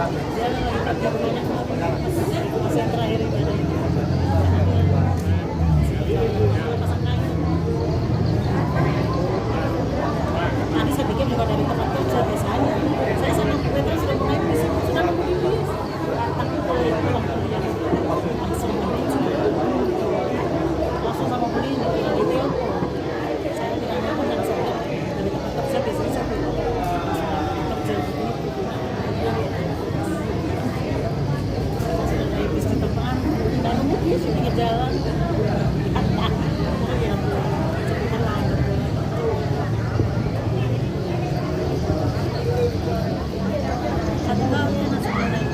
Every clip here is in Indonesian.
Dia lagi kerja banyak banget. Pas yang terakhir ibadah ini. Pasang kayu. Tadi saya pikir juga dari tempat kerja biasanya. Saya sama Petra sudah mulai bisik, sudah membeli. Tapi kalau yang pulang kuliah langsung sama beli bilang gitu ya. Saya bilang apa dan saya dari tempat kerja biasanya saya kerja begitu. Saya dari bis di depan dan mungkin di pinggir jalan. Satu hal ya nasi goreng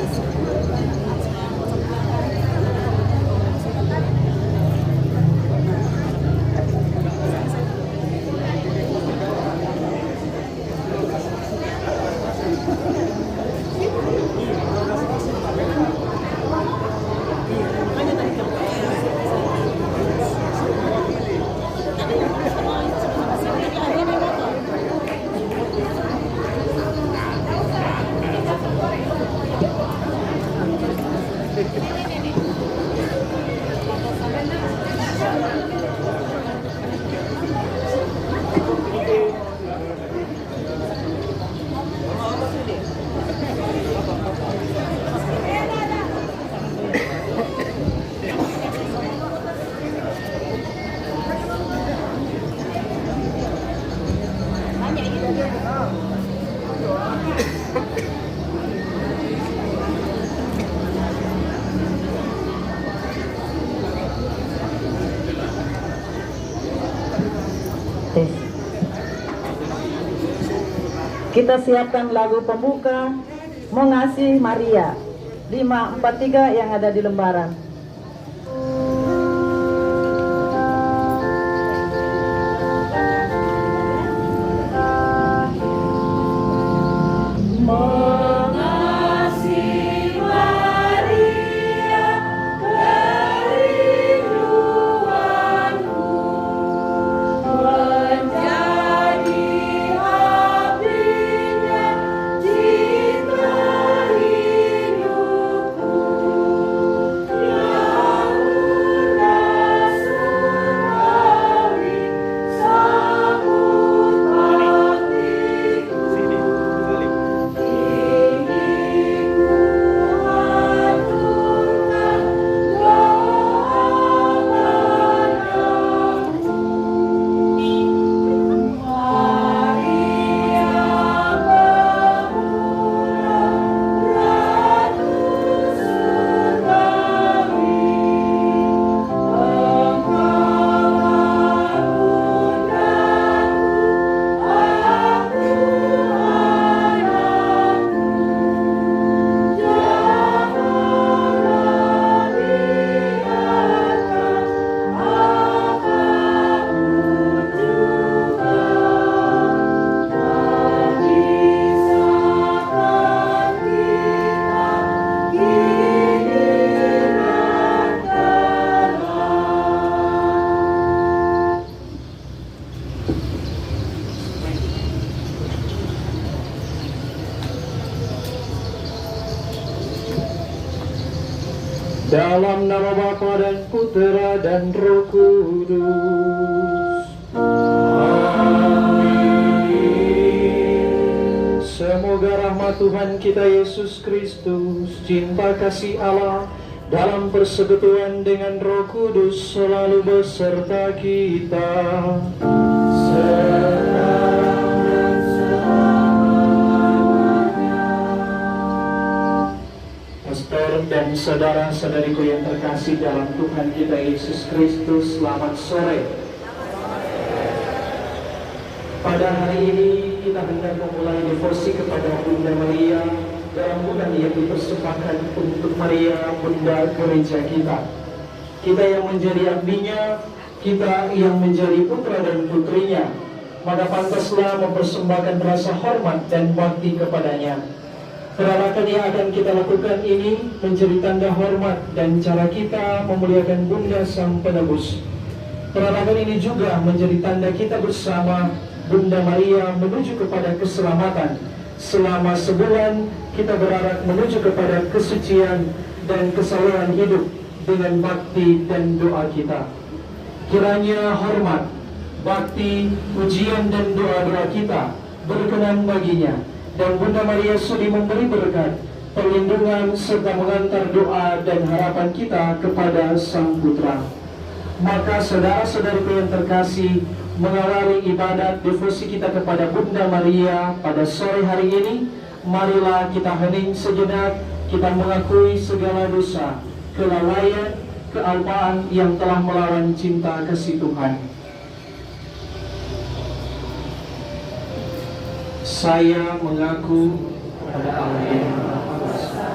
Kita siapkan lagu pembuka Mengasihi Maria 543 yang ada di lembaran. Dalam nama Bapa dan Putera dan Roh Kudus. Amin. Semoga rahmat Tuhan kita Yesus Kristus, cinta kasih Allah dalam persekutuan dengan Roh Kudus selalu beserta kita. Dan saudara-saudariku yang terkasih dalam Tuhan kita Yesus Kristus, selamat sore. Pada hari ini kita hendak memulai devosi kepada Bunda Maria dalam bulan yang dipersembahkan untuk Maria, Bunda Gereja kita. Kita yang menjadi abdinya, kita yang menjadi putra dan putrinya, maka pantaslah mempersembahkan rasa hormat dan bakti kepadanya. Perarakan yang akan kita lakukan ini menjadi tanda hormat dan cara kita memuliakan Bunda Sang Penebus. Perarakan ini juga menjadi tanda kita bersama Bunda Maria menuju kepada keselamatan Selama sebulan kita berharap menuju kepada kesucian dan kesalehan hidup dengan bakti dan doa kita. Kiranya hormat, bakti, pujian dan doa-doa kita berkenan baginya, dan Bunda Maria sudi memberi berkat, perlindungan serta mengantar doa dan harapan kita kepada Sang Putra. Maka saudara-saudariku yang terkasih, mengawali ibadat devosi kita kepada Bunda Maria pada sore hari ini, marilah kita hening sejenak, kita mengakui segala dosa, kelalaian, kealpaan yang telah melawan cinta kasih Tuhan. Saya mengaku kepada Allah yang Maha Kuasa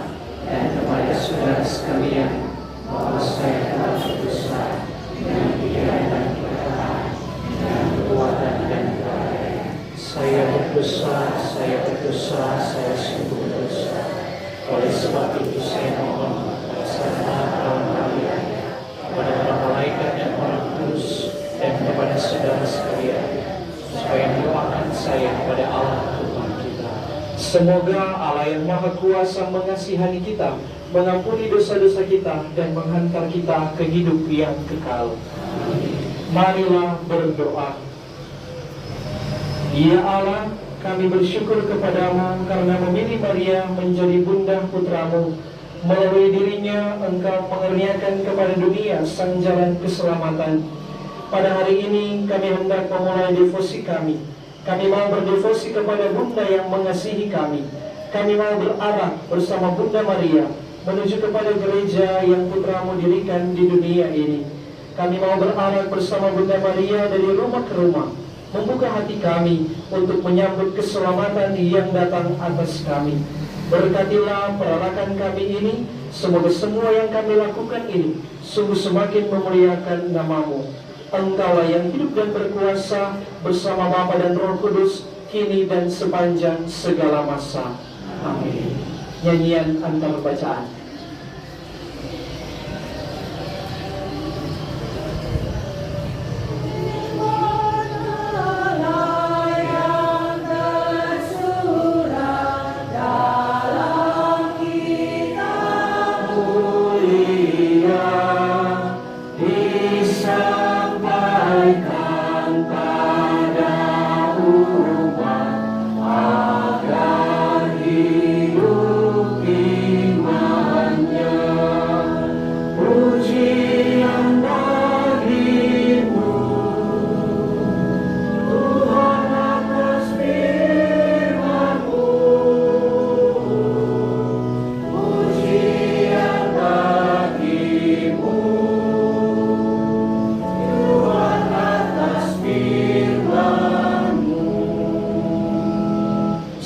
dan kepada saudara sekalian bahwa saya telah berdosa dengan pikiran dan perkataan, dengan perbuatan dan kelalaian. Saya berdosa, saya sungguh berdosa. Oleh sebab itu saya mohon serta Tuhan kalian, kepada para malaikat dan orang kudus, dan kepada saudara sekalian, supaya mendoakan saya kepada Allah Tuhan kita. Semoga Allah yang Maha Kuasa mengasihani kita, mengampuni dosa-dosa kita, dan menghantar kita ke hidup yang kekal. Marilah berdoa. Ya Allah, kami bersyukur kepadamu karena memilih Maria menjadi bunda putramu. Melalui dirinya Engkau mengerniakan kepada dunia sang jalan keselamatan. Pada hari ini kami hendak memulai devosi kami. Kami mau berdevosi kepada Bunda yang mengasihi kami. Kami mau berarah bersama Bunda Maria menuju kepada gereja yang putramu dirikan di dunia ini. Kami mau berarah bersama Bunda Maria dari rumah ke rumah, membuka hati kami untuk menyambut keselamatan yang datang atas kami. Berkatilah perarakan kami ini, semoga semua yang kami lakukan ini sungguh semakin memuliakan nama-Mu. Engkaulah yang hidup dan berkuasa bersama Bapa dan Roh Kudus, kini dan sepanjang segala masa. Amin. Nyanyian antar bacaan.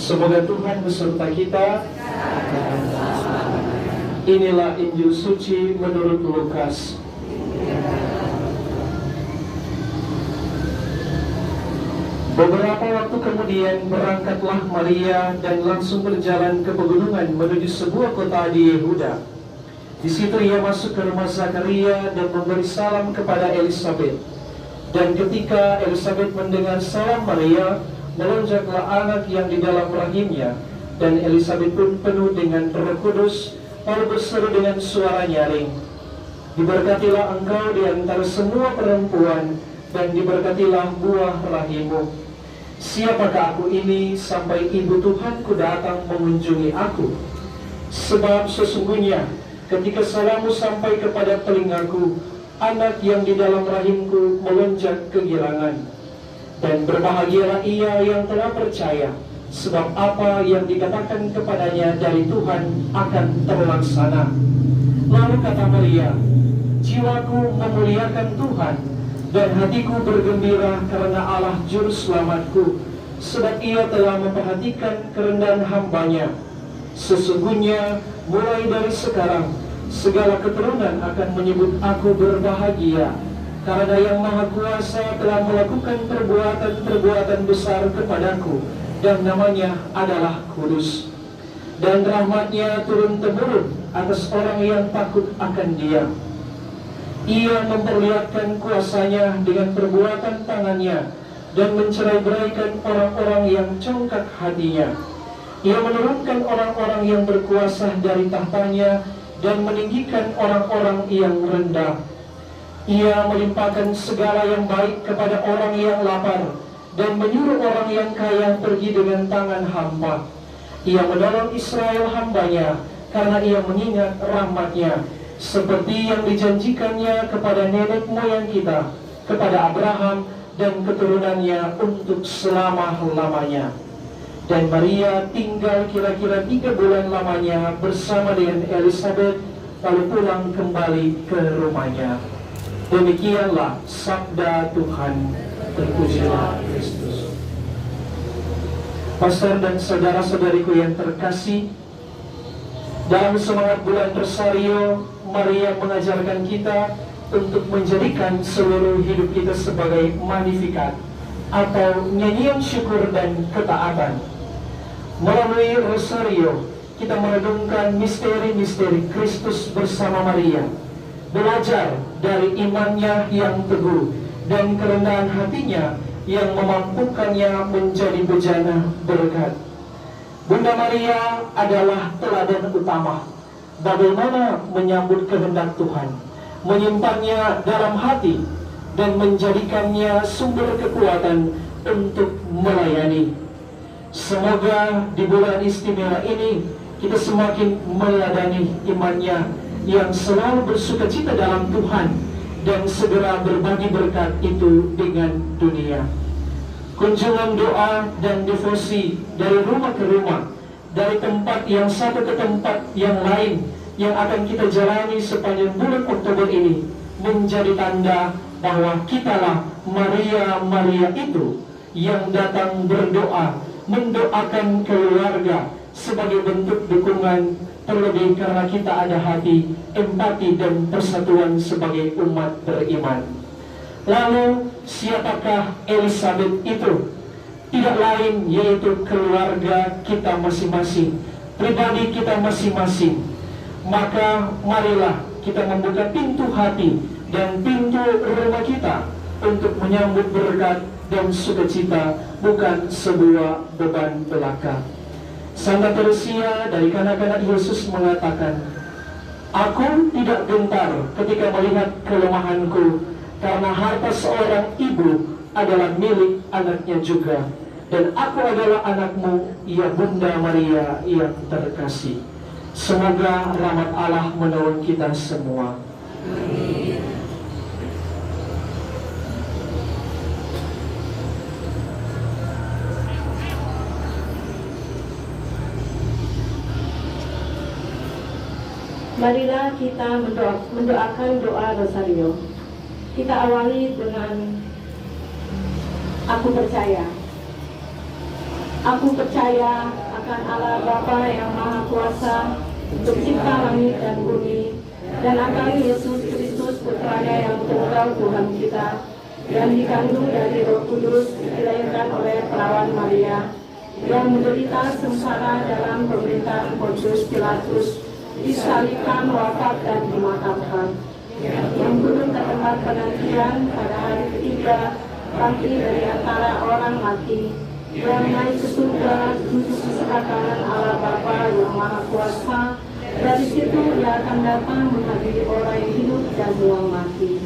Semoga Tuhan beserta kita. Inilah Injil suci menurut Lukas. Beberapa waktu kemudian berangkatlah Maria dan langsung berjalan ke pegunungan menuju sebuah kota di Yehuda. Di situ ia masuk ke rumah Zakaria dan memberi salam kepada Elisabet. Dan ketika Elisabet mendengar salam Maria, melonjaklah anak yang di dalam rahimnya, dan Elisabet pun penuh dengan Roh Kudus, lalu berseru dengan suara nyaring, "Diberkatilah engkau di antara semua perempuan, dan diberkatilah buah rahimmu. Siapakah aku ini sampai ibu Tuhanku datang mengunjungi aku? Sebab sesungguhnya ketika salammu sampai kepada telingaku, anak yang di dalam rahimku melonjak kegirangan. Dan berbahagialah ia yang telah percaya, sebab apa yang dikatakan kepadanya dari Tuhan akan terlaksana." Lalu kata Maria, "Jiwaku memuliakan Tuhan, dan hatiku bergembira karena Allah Juru Selamatku, sebab ia telah memperhatikan kerendahan hamba-Nya. Sesungguhnya mulai dari sekarang segala keturunan akan menyebut aku berbahagia, karena Yang Maha Kuasa telah melakukan perbuatan-perbuatan besar kepadaku, dan namanya adalah kudus. Dan rahmat-Nya turun-temurun atas orang yang takut akan Dia. Ia memperlihatkan kuasa-Nya dengan perbuatan tangan-Nya, dan mencerai-beraikan orang-orang yang congkak hatinya. Ia menurunkan orang-orang yang berkuasa dari tahtanya dan meninggikan orang-orang yang rendah. Ia melimpahkan segala yang baik kepada orang yang lapar dan menyuruh orang yang kaya pergi dengan tangan hampa. Ia menolong Israel hambanya karena ia mengingat rahmat-Nya, seperti yang dijanjikannya kepada nenek moyang kita, kepada Abraham dan keturunannya untuk selama-lamanya. Dan Maria tinggal kira-kira 3 bulan lamanya bersama dengan Elizabeth, lalu pulang kembali ke rumahnya. Demikianlah sabda Tuhan. Terpujilah Kristus. Pastor dan saudara-saudariku yang terkasih, dalam semangat bulan Rosario, Maria mengajarkan kita untuk menjadikan seluruh hidup kita sebagai Magnificat atau nyanyian syukur dan ketaatan. Melalui Rosario, kita merenungkan misteri-misteri Kristus bersama Maria, belajar dari imannya yang teguh dan kerendahan hatinya yang memampukannya menjadi bejana berkat. Bunda Maria adalah teladan utama bagaimana menyambut kehendak Tuhan, menyimpannya dalam hati, dan menjadikannya sumber kekuatan untuk melayani. Semoga di bulan istimewa ini kita semakin meladani imannya yang selalu bersukacita dalam Tuhan dan segera berbagi berkat itu dengan dunia. Kunjungan doa dan devosi dari rumah ke rumah, dari tempat yang satu ke tempat yang lain yang akan kita jalani sepanjang bulan Oktober ini menjadi tanda bahwa kitalah Maria itu yang datang berdoa, mendoakan keluarga sebagai bentuk dukungan, terlebih karena kita ada hati empati dan persatuan sebagai umat beriman. Lalu siapakah Elizabeth itu? Tidak lain yaitu keluarga kita masing-masing, pribadi kita masing-masing. Maka marilah kita membuka pintu hati dan pintu rumah kita untuk menyambut berkat dan sukacita, bukan sebuah beban belaka. Santa Teresia dari kanak-kanak Yesus mengatakan, "Aku tidak gentar ketika melihat kelemahanku, karena harta seorang ibu adalah milik anaknya juga. Dan aku adalah anakmu, ya Bunda Maria yang terkasih." Semoga rahmat Allah menolong kita semua. Amin. Marilah kita mendoakan doa Rosario. Kita awali dengan aku percaya. Aku percaya akan Allah Bapa yang Maha Kuasa, pencipta langit dan bumi, dan akan Yesus Kristus Putranya yang tunggal Tuhan kita, yang dikandung dari Roh Kudus, dilahirkan oleh perawan Maria, yang menderita sengsara dalam pemerintahan Pontius Pilatus, disalibkan, wafat, dan dimakamkan, yang turun ke tempat penantian pada hari ketiga, bangkit dari antara orang mati, yang naik ke surga, duduk di sebelah kanan Allah Bapa yang Maha Kuasa. Dari situ Dia akan datang menghadiri orang yang hidup dan yang mati.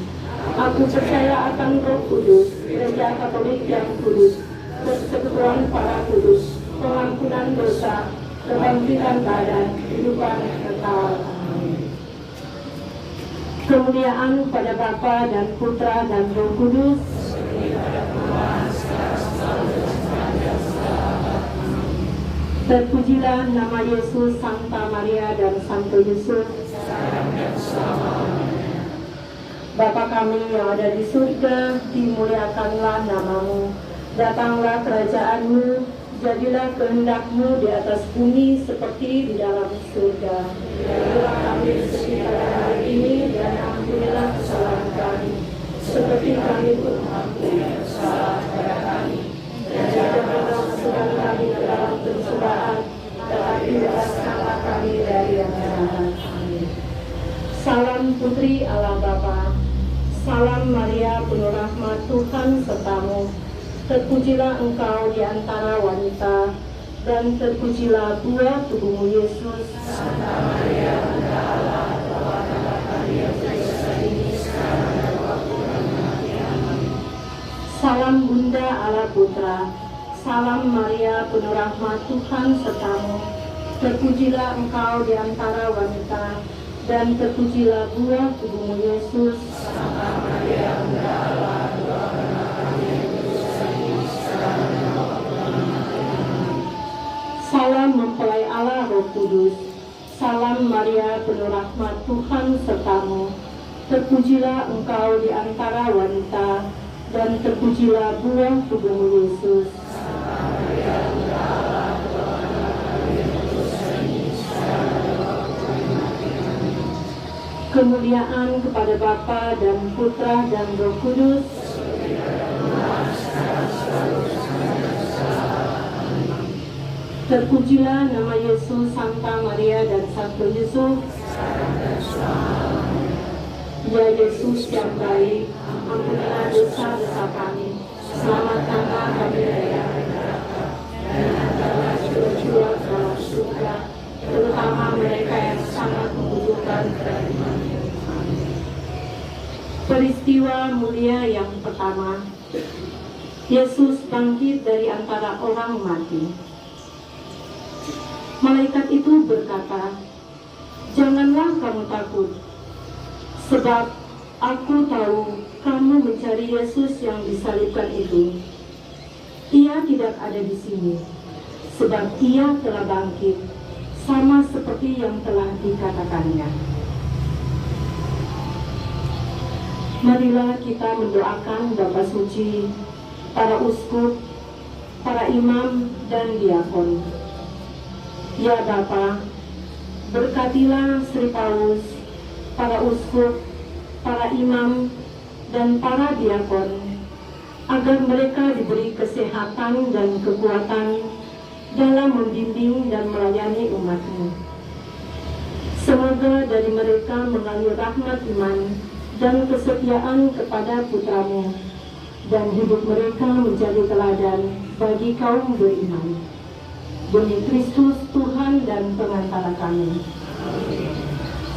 Aku percaya akan Roh Kudus, Gereja Katolik yang kudus, persekutuan para kudus, pengampunan dosa, kebangkitan badan, kehidupan kekal. Amin. Kemuliaan pada Bapa dan Putra dan Roh Kudus. Terpujilah nama Yesus, Santa Maria dan Santo Yusuf. Bapa kami yang ada di surga, dimuliakanlah namamu. Datanglah kerajaan-Mu, jadilah kehendak-Mu di atas bumi seperti di dalam surga. Berilah kami rezeki pada hari ini, dan ampunilah kesalahan kami, seperti kami pun mengampuni kesalahan kepada kami. Dan janganlah masukkan kami ke dalam pencobaan, tetapi bebaskanlah kami dari yang jahat. Amin. Salam Putri Allah Bapa, salam Maria penuh rahmat, Tuhan sertamu. Terpujilah engkau di antara wanita, dan terpujilah buah tubuhmu Yesus. Salam Bunda Allah Putra, salam Maria penuh rahmat Tuhan sertamu, terpujilah engkau di antara wanita, dan terpujilah buah tubuhmu Yesus. Salam mempelai Allah Roh Kudus, salam Maria penuh rahmat Tuhan sertamu, terpujilah engkau di antara wanita, dan terpujilah buah tubuhmu Yesus. Kemuliaan kepada Bapa dan Putra dan Roh Kudus. Terpujilah nama Yesus, Santa Maria dan Santo Yusuf. Ya Yesus yang baik, ampunilah dosa-dosa kami, selamatkanlah kami dari api neraka, dan hantarlah jiwa-jiwa ke dalam surga, terutama mereka yang sangat membutuhkan perlindungan. Peristiwa mulia yang pertama, Yesus bangkit dari antara orang mati. Malaikat itu berkata, "Janganlah kamu takut, sebab aku tahu kamu mencari Yesus yang disalibkan itu. Ia tidak ada di sini, sebab ia telah bangkit, sama seperti yang telah dikatakannya." Marilah kita mendoakan Bapa Suci, para uskup, para imam, dan diakon. Ya Bapa, berkatilah Sri Paulus, para uskup, para imam, dan para diakon, agar mereka diberi kesehatan dan kekuatan dalam membimbing dan melayani umat-Mu. Semoga dari mereka mengalir rahmat iman dan kesetiaan kepada Putra-Mu, dan hidup mereka menjadi teladan bagi kaum beriman. Demi Kristus Tuhan dan pengantara kami.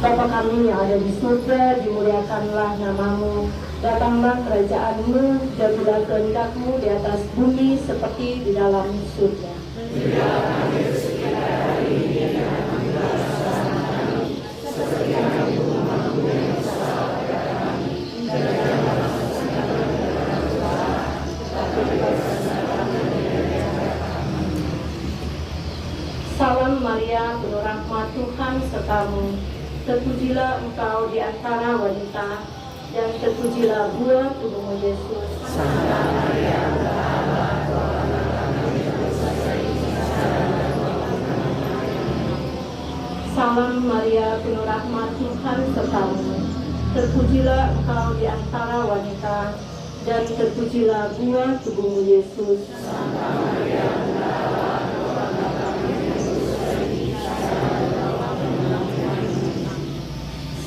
Bapa kami yang ada di surga, dimuliakanlah nama-Mu, datanglah kerajaan-Mu, jadilah kehendak-Mu di atas bumi seperti di dalam surga. Salam Maria, penuh rahmat Tuhan sertamu, terpujilah engkau di antara wanita, dan terpujilah buah tubuhmu Yesus. Santa Maria, Salam Maria, penuh rahmat Tuhan sertamu, terpujilah engkau di antara wanita, dan terpujilah buah tubuhmu Yesus. Santa Maria,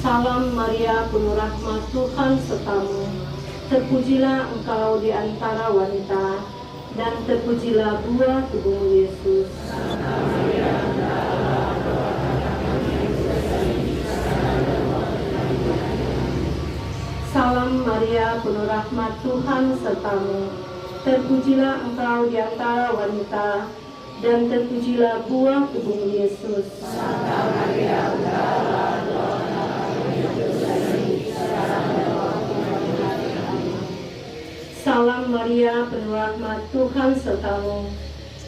Salam Maria, penuh rahmat Tuhan sertamu, terpujilah engkau di antara wanita, dan terpujilah buah tubuhmu Yesus. Salam Maria, penuh rahmat Tuhan sertamu, terpujilah engkau di antara wanita, dan terpujilah buah tubuhmu Yesus. Santa Maria, Salam Maria, penuh rahmat Tuhan sertamu,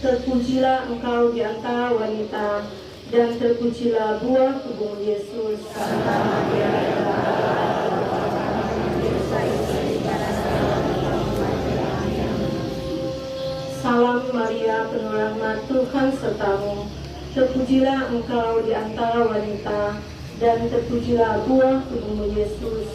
terpujilah engkau di antara wanita, dan terpujilah buah tubuhmu Yesus. Santa Maria, Salam Maria, penuh rahmat Tuhan sertamu, terpujilah engkau di antara wanita, dan terpujilah buah tubuhmu Yesus.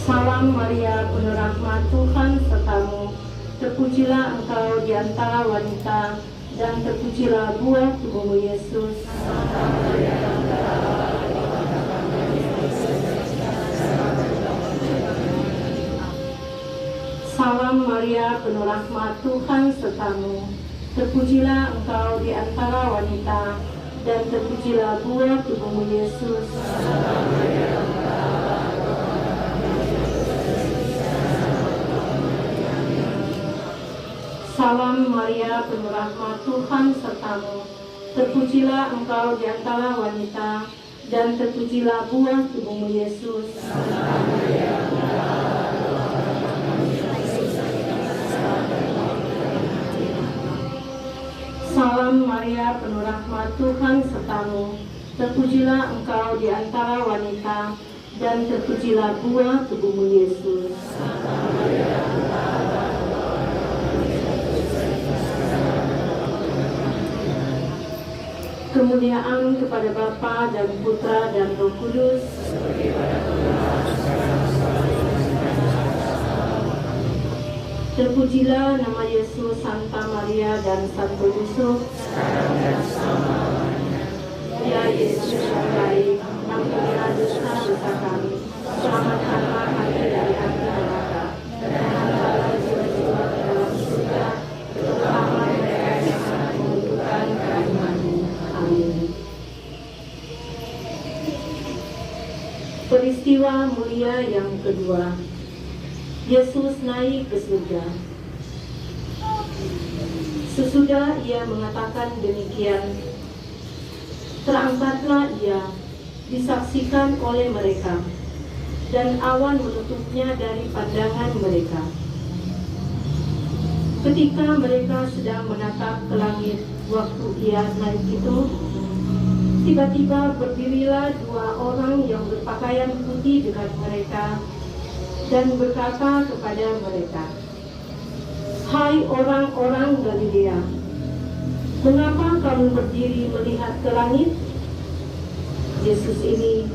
Salam Maria, penuh rahmat Tuhan sertamu, terpujilah engkau di antara wanita, dan terpujilah buah tubuhmu Yesus. Salam Maria, penuh rahmat, Tuhan sertamu. Terpujilah engkau di antara wanita, dan terpujilah buah tubuhmu Yesus. Salam Maria, penuh rahmat, Tuhan sertamu. Terpujilah engkau di antara wanita, dan terpujilah buah tubuhmu Yesus. Salam Maria, penuh rahmat, Tuhan sertamu. Terpujilah engkau di antara wanita, dan terpujilah buah tubuhmu Yesus. Kemuliaan kepada Bapa dan Putra dan Roh Kudus. Terpujilah nama Yesus, Santa Maria dan Santo Yusuf. Ya Yesus yang baik, ampunilah dosa-dosa kami, selamatkanlah kami dari api neraka, dan hantarlah jiwa-jiwa ke dalam surga, terutama mereka yang sangat membutuhkan kerahiman-Mu. Amin. Peristiwa mulia yang kedua, Yesus naik ke surga. Sesudah ia mengatakan demikian, terangkatlah ia, disaksikan oleh mereka, dan awan menutupnya dari pandangan mereka. Ketika mereka sedang menatap ke langit waktu ia naik itu, tiba-tiba berdirilah dua orang yang berpakaian putih dekat mereka, dan berkata kepada mereka, "Hai orang-orang Galilea, mengapa kamu berdiri melihat ke langit? Yesus ini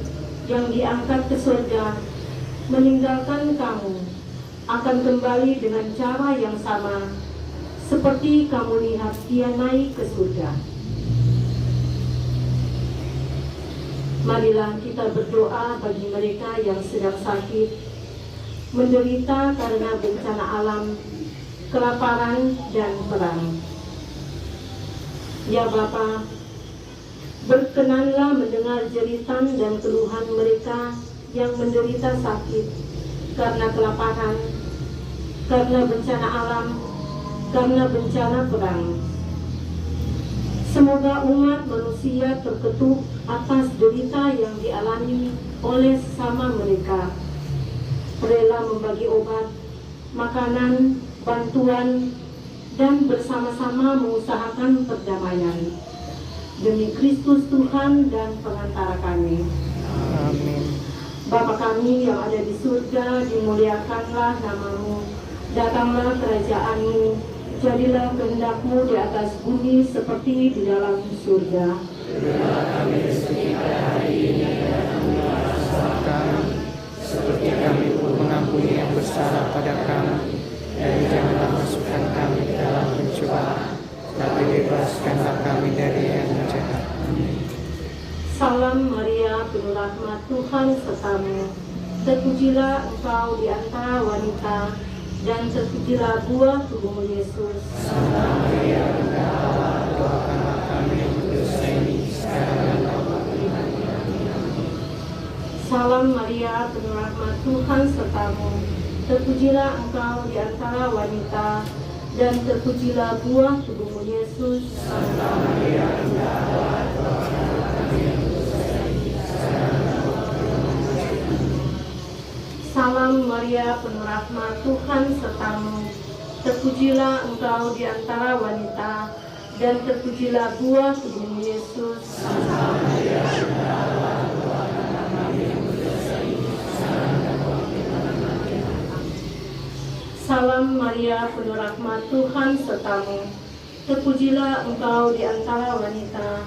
yang diangkat ke surga meninggalkan kamu akan kembali dengan cara yang sama seperti kamu lihat dia naik ke surga." Marilah kita berdoa bagi mereka yang sedang sakit, menderita karena bencana alam, kelaparan, dan perang. Ya Bapa, berkenanlah mendengar jeritan dan keluhan mereka yang menderita sakit karena kelaparan, karena bencana alam, karena bencana perang. Semoga umat manusia terketuk atas derita yang dialami oleh sesama mereka, rela membagi obat, makanan, bantuan, dan bersama-sama mengusahakan perdamaian. Demi Kristus Tuhan dan pengantara kami. Amin. Bapa kami yang ada di surga, dimuliakanlah nama-Mu. Datanglah kerajaan-Mu. Jadilah kehendak-Mu di atas bumi seperti di dalam surga. Berilah kami rezeki pada hari ini dan ampunilah kesalahan kami, seperti kami pun mengampuni yang bersalah pada kami, dan janganlah masukkan kami ke dalam pencobaan, tapi bebaskanlah kami dari yang jahat. Salam Maria, penuh rahmat, Tuhan sertamu. Terpujilah engkau di antara wanita, dan terpujilah buah tubuhmu Yesus. Santa Maria, Bunda Allah, doakanlah kami yang berdosa ini sekarang dan waktu kami. Salam Maria, penuh rahmat, Tuhan sertamu. Terpujilah engkau di antara wanita, dan terpujilah buah tubuhmu Yesus. Santa Maria, Bunda Allah, doakanlah kami yang berdosa ini sekarang dan waktu kami. Salam Maria, penuh rahmat, Tuhan sertamu. Terpujilah engkau di antara wanita, dan terpujilah buah tubuhmu Yesus. Santa Maria, Bunda Allah, doakanlah kami yang berdosa ini sekarang dan waktu kami. Salam Maria, penuh rahmat, Tuhan sertamu. Terpujilah engkau di antara wanita,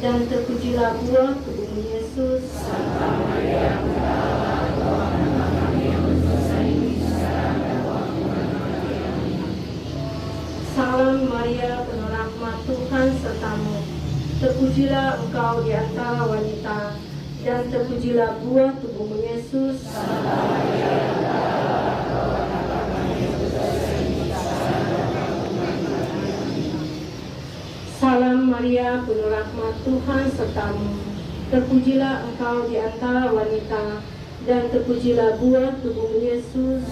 dan terpujilah buah tubuhmu Yesus. Santa Maria, Bunda Allah, doakanlah kami yang berdosa ini sekarang dan waktu kami. Salam Maria, penuh rahmat, Tuhan sertamu. Terpujilah engkau di antara wanita, dan terpujilah buah tubuhmu Yesus. Santa Maria, Bunda Allah, doakanlah kami yang berdosa Maria, penuh rahmat, Tuhan sertamu. Terpujilah engkau di antara wanita, dan terpujilah buah tubuhmu Yesus.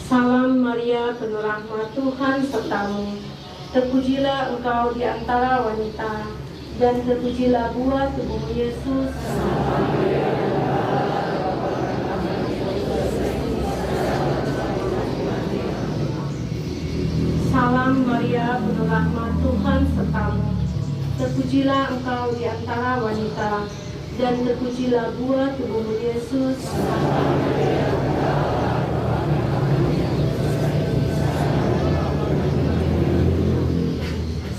Salam Maria, penuh rahmat, Tuhan sertamu. Terpujilah engkau di antara wanita, dan terpujilah buah tubuhmu Yesus. Salam Maria, penuh rahmat, Tuhan sertamu. Terpujilah engkau di antara wanita, dan terpujilah buah tubuhmu Yesus.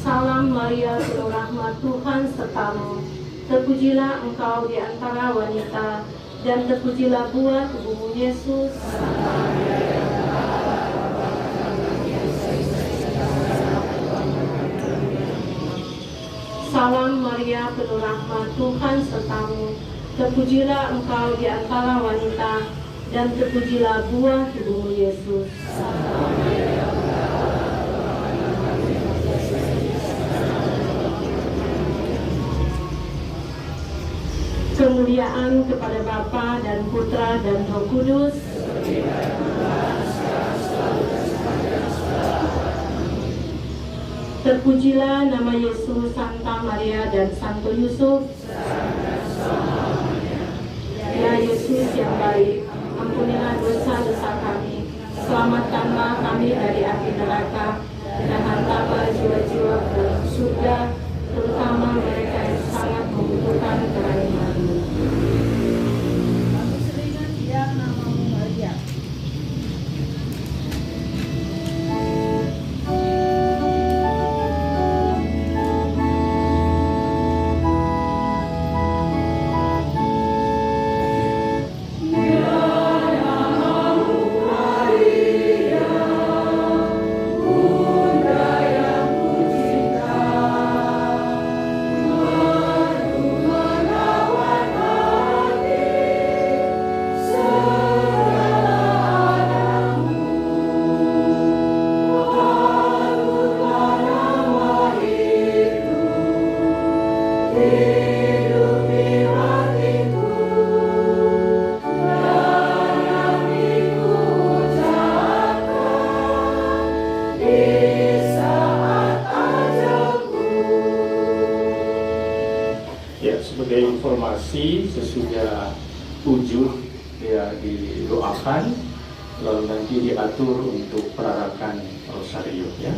Salam Maria, penuh rahmat, Tuhan sertamu. Terpujilah engkau di antara wanita, dan terpujilah buah tubuhmu Yesus. Salam Maria, penuh rahmat, Tuhan sertamu. Terpujilah engkau di antara wanita, dan terpujilah buah tubuhmu Yesus. Kemuliaan kepada Bapa dan Putra dan Roh Kudus. Terpujilah nama Yesus, Santa Maria dan Santo Yusuf. Ya Yesus yang baik, ampunilah dosa-dosa kami, selamatkanlah kami dari api neraka, dan hantarlah jiwa-jiwa ke surga, terutama mereka yang sangat membutuhkan kerahiman-Mu. Sebagai informasi, sesudah wujud ya didoakan, lalu nanti diatur untuk perarakan rosario ya.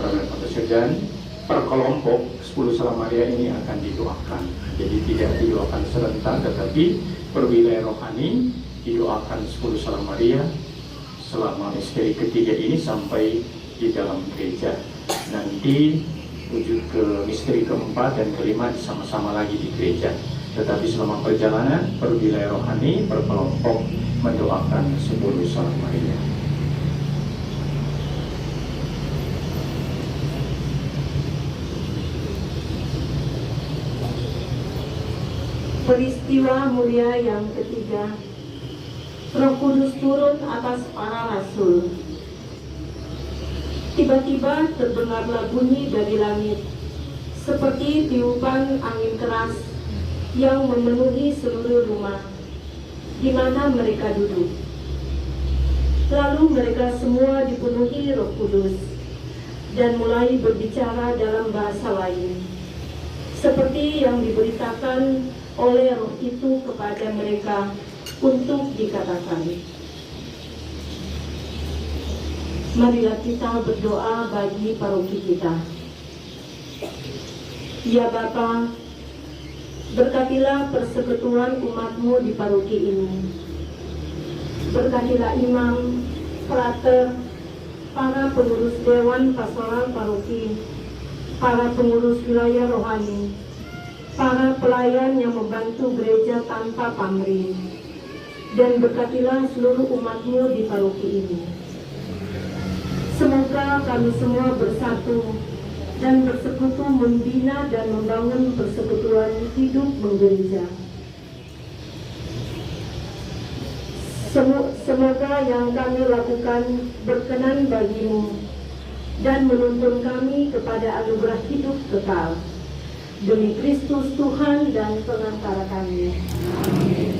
Perarakan rosario per kelompok 10 Salam Maria ini akan didoakan. Jadi tidak didoakan serentak, tetapi per wilayah rohani didoakan 10 Salam Maria selama misteri ketiga ini sampai di dalam gereja. Nanti wujud ke misteri keempat dan kelima sama-sama lagi di gereja. Tetapi selama perjalanan per wilayah rohani, per kelompok mendoakan 10 Salam Maria. Peristiwa mulia yang ketiga, Roh Kudus turun atas para rasul. Tiba-tiba terdengarlah bunyi dari langit, seperti tiupan angin keras yang memenuhi seluruh rumah di mana mereka duduk. Lalu mereka semua dipenuhi Roh Kudus dan mulai berbicara dalam bahasa lain, seperti yang diberitakan oleh Roh itu kepada mereka untuk dikatakan. Marilah kita berdoa bagi paroki kita. Ya Bapa, berkatilah persekutuan umat-Mu di paroki ini. Berkatilah imam, frater, para pengurus dewan pastoral paroki, para pengurus wilayah rohani, para pelayan yang membantu gereja tanpa pamrih, dan berkatilah seluruh umat-Mu di paroki ini. Semoga kami semua bersatu dan bersekutu membina dan membangun persekutuan hidup menggereja. Semoga yang kami lakukan berkenan bagimu dan menuntun kami kepada anugerah hidup kekal. Demi Kristus Tuhan dan pengantara kami. Amin.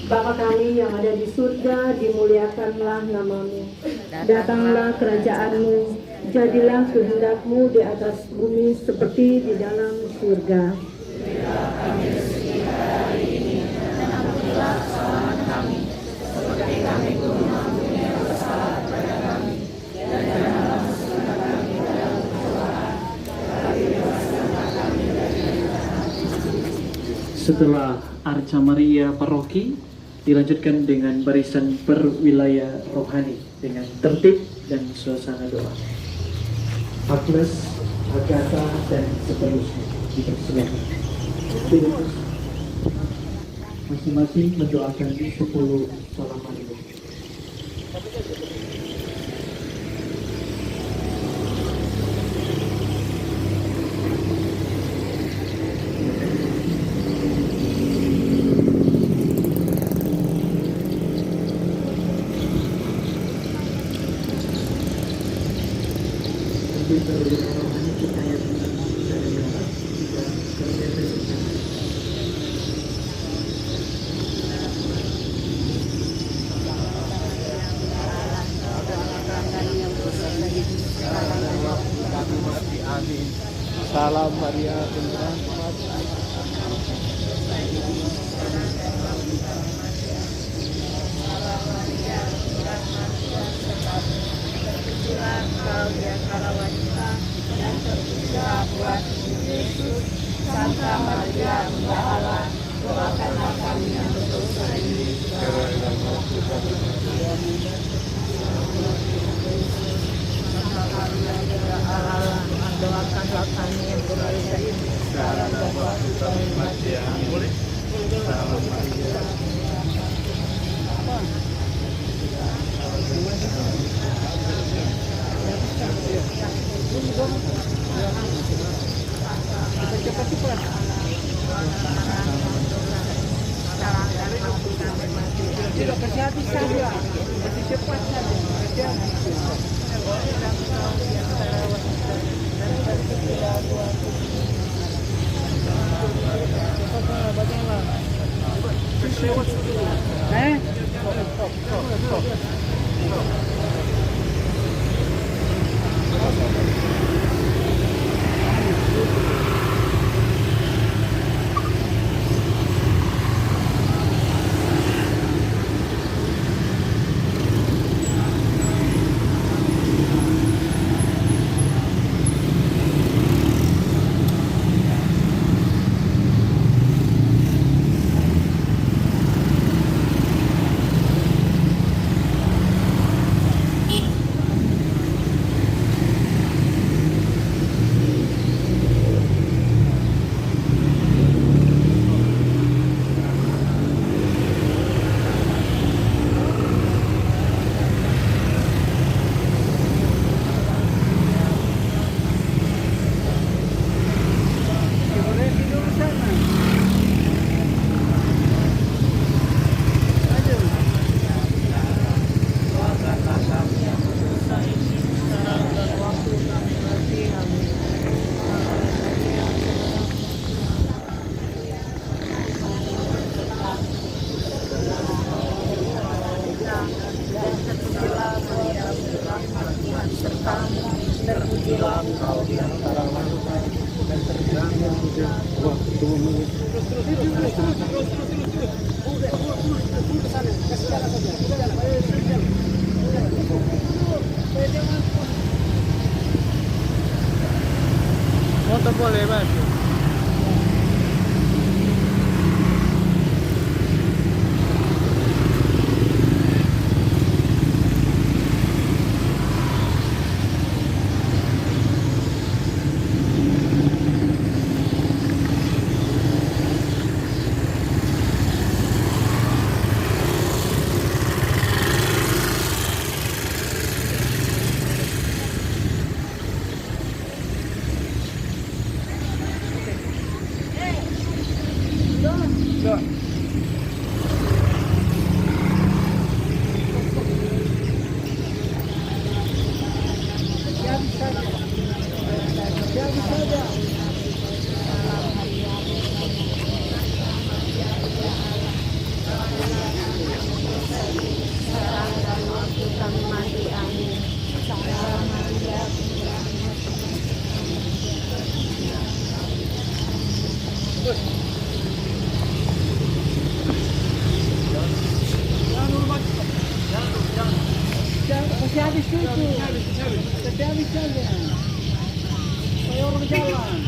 Bapa kami yang ada di surga, dimuliakanlah namamu. Datanglah kerajaanmu, jadilah kehendak-Mu di atas bumi seperti di dalam surga. Berilah kami rezeki hari ini, dan ampunilah kesalahan kami, seperti kami pun mengampuni yang bersalah kepada kami. Dan janganlah masukkan kami dalam pencobaan, tetapi bebaskanlah kami dari yang jahat. Setelah Arca Maria Paroki, dilanjutkan dengan barisan berwilayah rohani dengan tertib dan suasana doa. Agnes, Agatha, dan seterusnya dipersilakan. Masing-masing mendoakan 10 salam Maria. Salam Maria, penyerang Santa Maria, Bunda Allah, doakanlah kami yang berdosa ini. Doakanlah kami yang berdosa ini. Sekarang dan waktu kami mati. Amin. Tidak kesehatan saja, lebih cepat saja. Motor boleh, Mas. habis susu. Tapi habis saja. Saya orang jalan.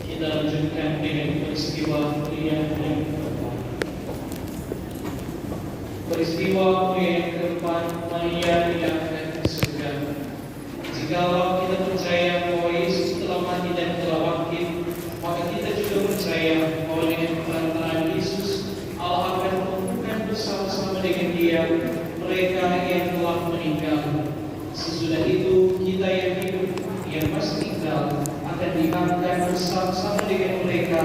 Kita lanjutkan dengan peristiwa mulia yang keempat. Peristiwa mulia yang keempat, Maria diangkat ke surga. Jikalau kita percaya bahwa Yesus telah mati dan telah bangkit, maka kita juga percaya bahwa dengan perantaraan Yesus, Allah akan mengumpulkan bersama-sama dengan Dia mereka yang telah meninggal. Sesudah itu, kita yang hidup, yang masih tinggal, akan diangkat bersama-sama dengan mereka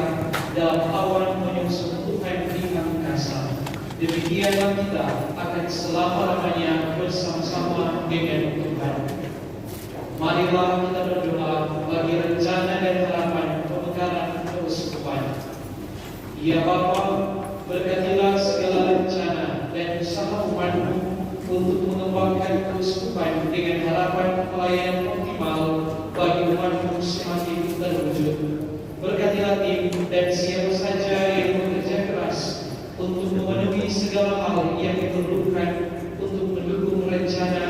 dalam awan menyusul Tuhan di angkasa. Demikianlah kita akan selama-lamanya bersama-sama dengan Tuhan. Marilah kita berdoa bagi rencana dan harapan pemekaran keuskupan. Ya Bapa, berkatilah segala rencana dan usaha umat-Mu untuk mengembangkan keuskupan dengan harapan pelayanan optimal bagi umat-Mu semakin terwujud. Berkatilah tim dan siapa saja yang bekerja keras untuk memenuhi segala hal yang diperlukan untuk mendukung rencana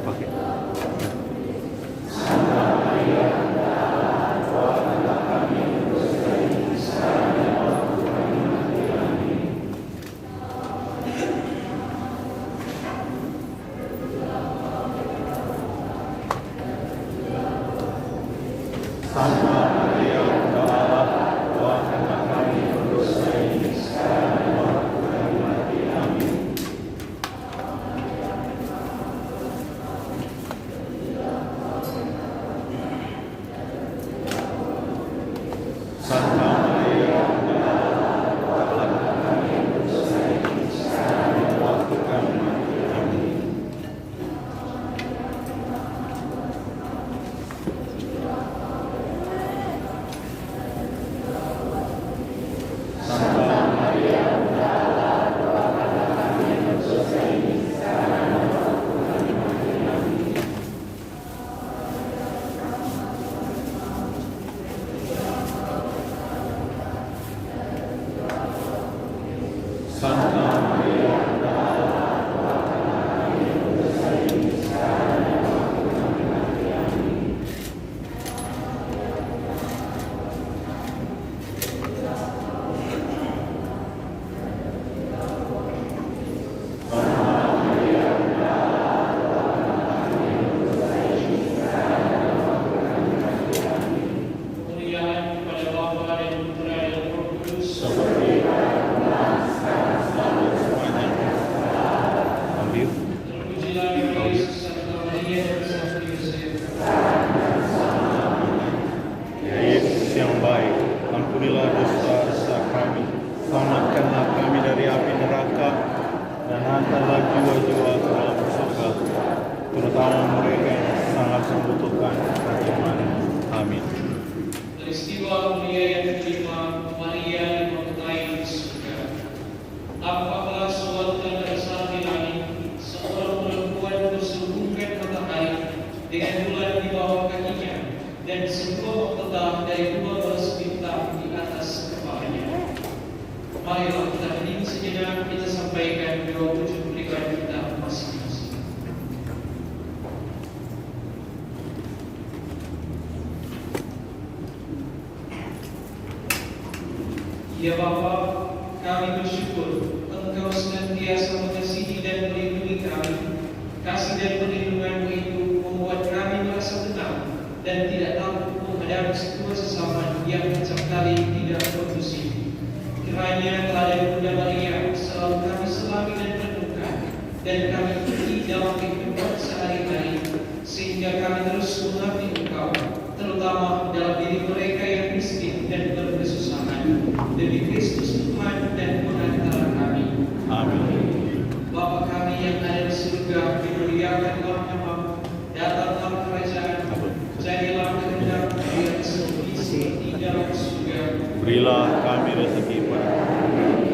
pakai. Peristiwa mulia yang kelima, Maria dimaknai di surga. Apakah suatu tanda besar di langit, seorang perempuan bersembunyikan matahari dengan bulan di bawah kakinya dan sebuah mahkota dari 12 bintang di atas kepalanya. Marilah kita hening sejenak, kita sampaikan doa puji pribadi kita masing-masing. Ya Bapa, kami bersyukur Engkau senantiasa mengasihi dan melindungi kami. Kasih dan perlindungan itu membuat kami merasa tenang dan tidak takut menghadapi sebuah sesama yang acap kali tidak kondusif. Kiranya teladan Bunda Maria selalu kami selami dan renungkan, dan kami ikuti dalam kehidupan sehari-hari, sehingga kami terus mengabdi Engkau, terutama dalam diri mereka yang miskin dan berkesusahan. Demi Kristus Tuhan dan pengantara kami. Amin. Bapa kami yang ada di surga, dimuliakanlah namamu, datanglah kerajaan-Mu, jadilah kehendak-Mu di atas bumi seperti di dalam surga. Berilah kami rezeki pada kami.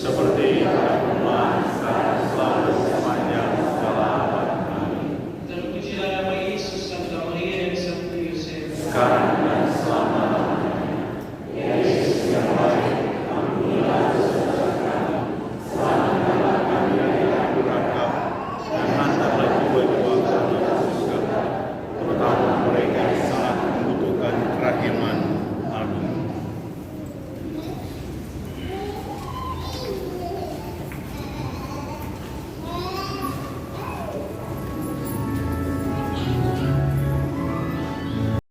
seperti